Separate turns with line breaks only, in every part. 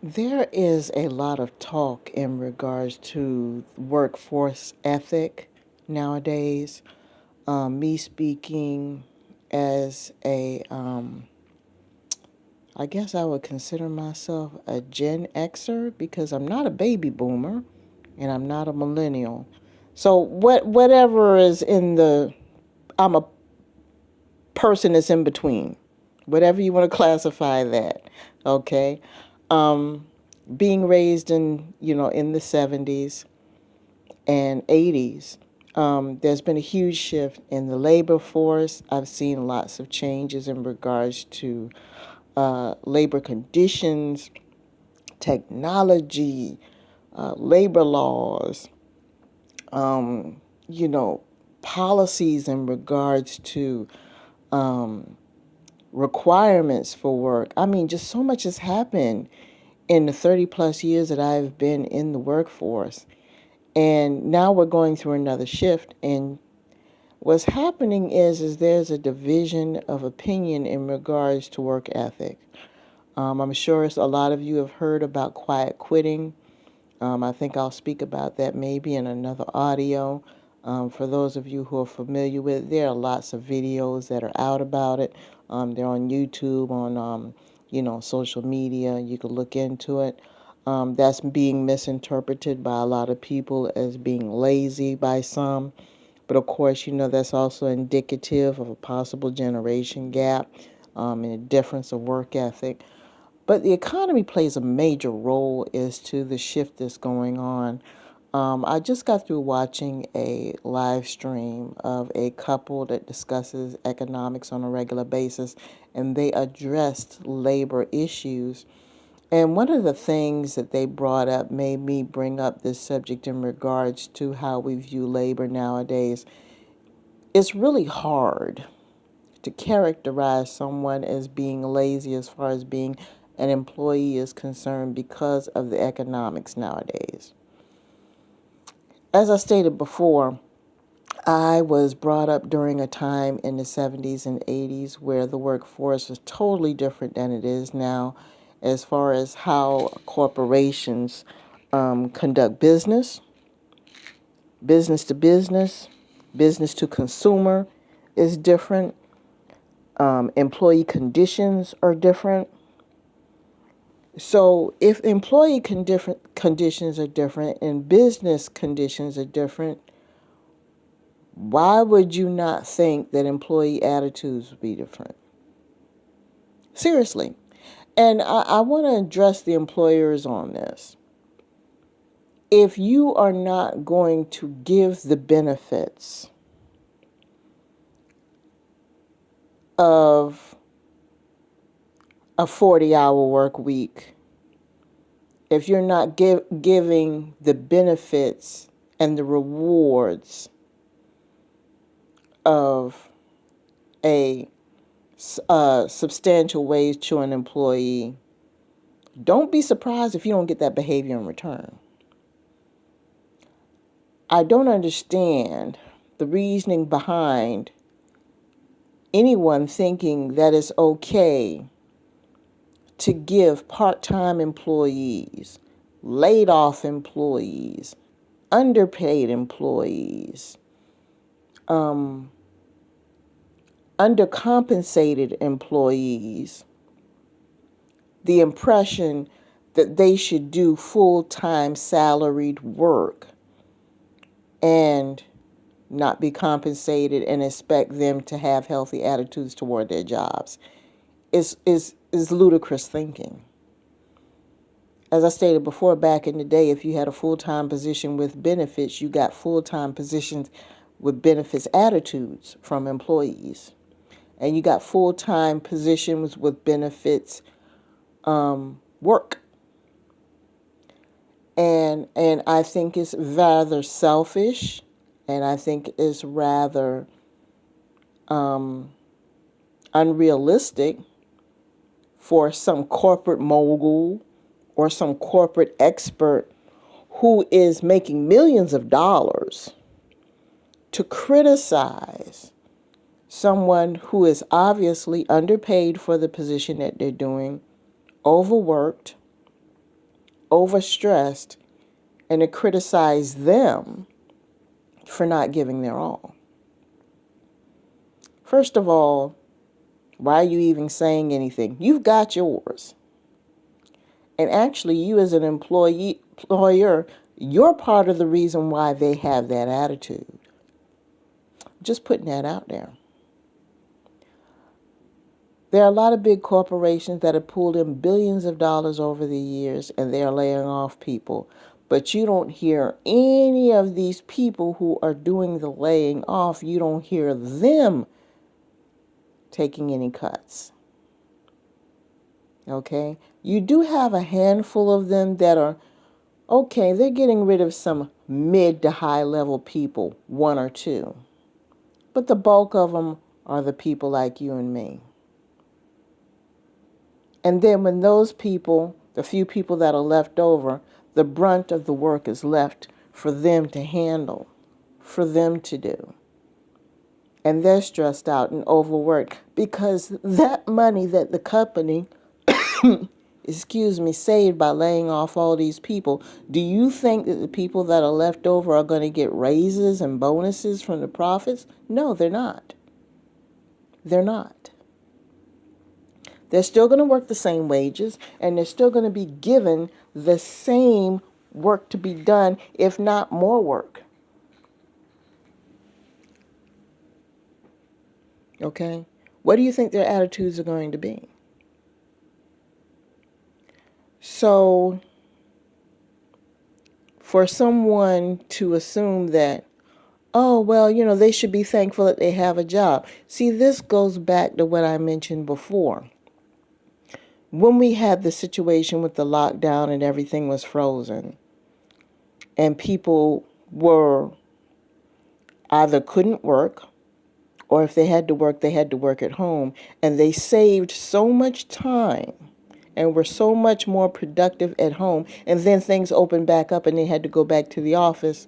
There is a lot of talk in regards to workforce ethic nowadays. Me speaking as I guess I would consider myself a Gen Xer because I'm not a baby boomer and I'm not a millennial. So whatever is I'm a person that's in between, whatever you want to classify that. Okay. Um, Being raised in the 70s and 80s, there's been a huge shift in the labor force. I've seen lots of changes in regards to labor conditions, technology, labor laws, um, you know, policies in regards to um, requirements for work. I mean, just so much has happened in the 30 plus years that I've been in the workforce. And now we're going through another shift. And what's happening is there's a division of opinion in regards to work ethic. I'm sure a lot of you have heard about quiet quitting. I think I'll speak about that maybe in another audio. For those of you who are familiar with it, there are lots of videos that are out about it. They're on YouTube, on social media. You can look into it. That's being misinterpreted by a lot of people as being lazy by some. But of course, that's also indicative of a possible generation gap and a difference of work ethic. But the economy plays a major role as to the shift that's going on. I just got through watching a live stream of a couple that discusses economics on a regular basis, and they addressed labor issues. And one of the things that they brought up made me bring up this subject in regards to how we view labor nowadays. It's really hard to characterize someone as being lazy as far as being an employee is concerned because of the economics nowadays. As I stated before, I was brought up during a time in the 70s and 80s where the workforce was totally different than it is now as far as how corporations conduct business, business to business, business to consumer is different. Employee conditions are different. So if employee conditions are different and business conditions are different, why would you not think that employee attitudes would be different? Seriously. And I want to address the employers on this. If you are not going to give the benefits of a 40-hour work week, if you're not giving the benefits and the rewards of a substantial wage to an employee, don't be surprised if you don't get that behavior in return. I don't understand the reasoning behind anyone thinking that it's okay to give part-time employees, laid off employees, underpaid employees, undercompensated employees the impression that they should do full-time salaried work and not be compensated and expect them to have healthy attitudes toward their jobs is ludicrous thinking. As I stated before, back in the day, if you had a full-time position with benefits, you got full-time positions with benefits attitudes from employees. And you got full-time positions with benefits work. And I think it's rather selfish, and I think it's rather unrealistic for some corporate mogul or some corporate expert who is making millions of dollars to criticize someone who is obviously underpaid for the position that they're doing, overworked, overstressed, and to criticize them for not giving their all. First of all, why are you even saying anything? You've got yours. And actually, you as an employer, you're part of the reason why they have that attitude. Just putting that out there. There are a lot of big corporations that have pulled in billions of dollars over the years, and they're laying off people. But you don't hear any of these people who are doing the laying off, you don't hear them taking any cuts. Okay? You do have a handful of them that are, okay, they're getting rid of some mid to high level people, one or two. But the bulk of them are the people like you and me. And then when those people, the few people that are left over, the brunt of the work is left for them to handle, for them to do. And they're stressed out and overworked because that money that the company, saved by laying off all these people, do you think that the people that are left over are going to get raises and bonuses from the profits? No, they're not. They're not. They're still going to work the same wages, and they're still going to be given the same work to be done, if not more work. Okay? What do you think their attitudes are going to be? So, for someone to assume that, oh, well, they should be thankful that they have a job. See, this goes back to what I mentioned before. When we had the situation with the lockdown and everything was frozen, and people were either couldn't work, or if they had to work at home, and they saved so much time and were so much more productive at home, and then things opened back up and they had to go back to the office.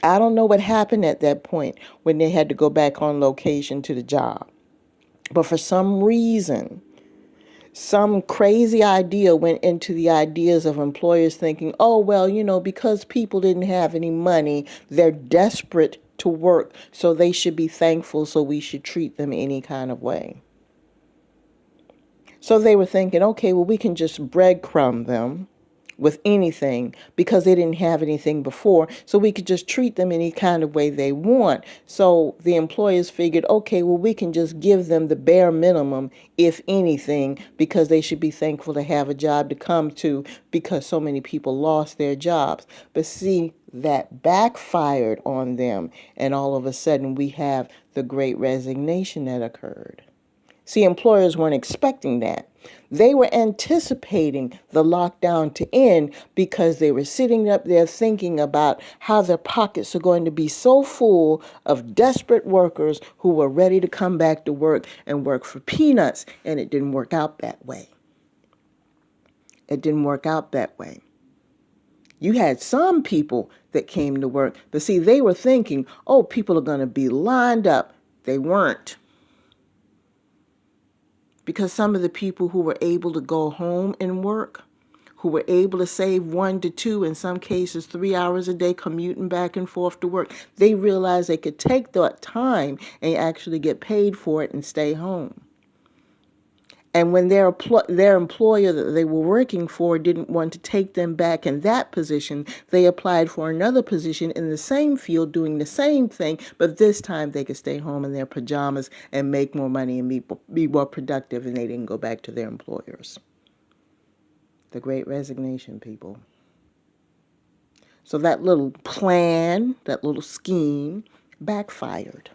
I don't know what happened at that point when they had to go back on location to the job. But for some reason, some crazy idea went into the ideas of employers thinking, oh, well, because people didn't have any money, they're desperate to work, so they should be thankful, so we should treat them any kind of way. So they were thinking, okay, well, we can just breadcrumb them with anything because they didn't have anything before, so we could just treat them any kind of way they want. So the employers figured, okay, well, we can just give them the bare minimum, if anything, because they should be thankful to have a job to come to because so many people lost their jobs. But see, that backfired on them, and all of a sudden we have the Great Resignation that occurred. See, employers weren't expecting that. They were anticipating the lockdown to end because they were sitting up there thinking about how their pockets are going to be so full of desperate workers who were ready to come back to work and work for peanuts, and it didn't work out that way. It didn't work out that way. You had some people that came to work, but see, they were thinking, oh, people are going to be lined up. They weren't. Because some of the people who were able to go home and work, who were able to save 1 to 2, in some cases 3 hours a day commuting back and forth to work, they realized they could take that time and actually get paid for it and stay home. And when their employer that they were working for didn't want to take them back in that position, they applied for another position in the same field doing the same thing, but this time they could stay home in their pajamas and make more money and be more productive, and they didn't go back to their employers. The Great Resignation, people. So that little plan, that little scheme, backfired.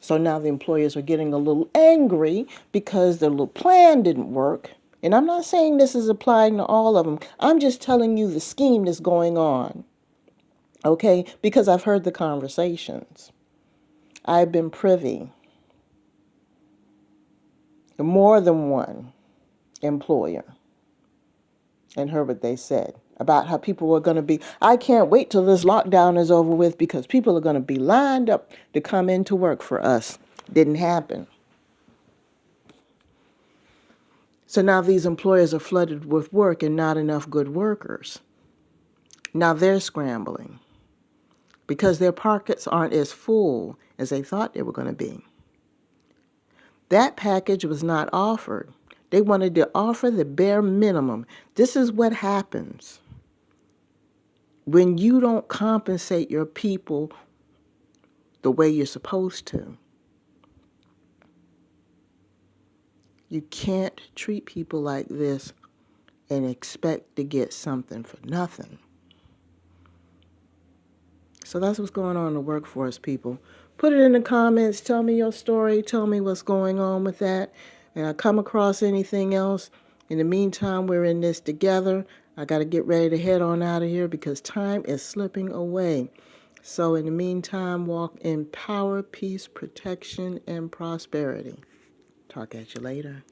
So now the employers are getting a little angry because their little plan didn't work. And I'm not saying this is applying to all of them. I'm just telling you the scheme that's going on. Okay? Because I've heard the conversations. I've been privy to more than one employer and heard what they said about how people were going to be, I can't wait till this lockdown is over with because people are going to be lined up to come into work for us. Didn't happen. So now these employers are flooded with work and not enough good workers. Now they're scrambling because their pockets aren't as full as they thought they were going to be. That package was not offered. They wanted to offer the bare minimum. This is what happens when you don't compensate your people the way you're supposed to. You can't treat people like this and expect to get something for nothing. So that's what's going on in the workforce, people. Put it in the comments. Tell me your story. Tell me what's going on with that. And I come across anything else. In the meantime, we're in this together. I got to get ready to head on out of here because time is slipping away. So in the meantime, walk in power, peace, protection, and prosperity. Talk at you later.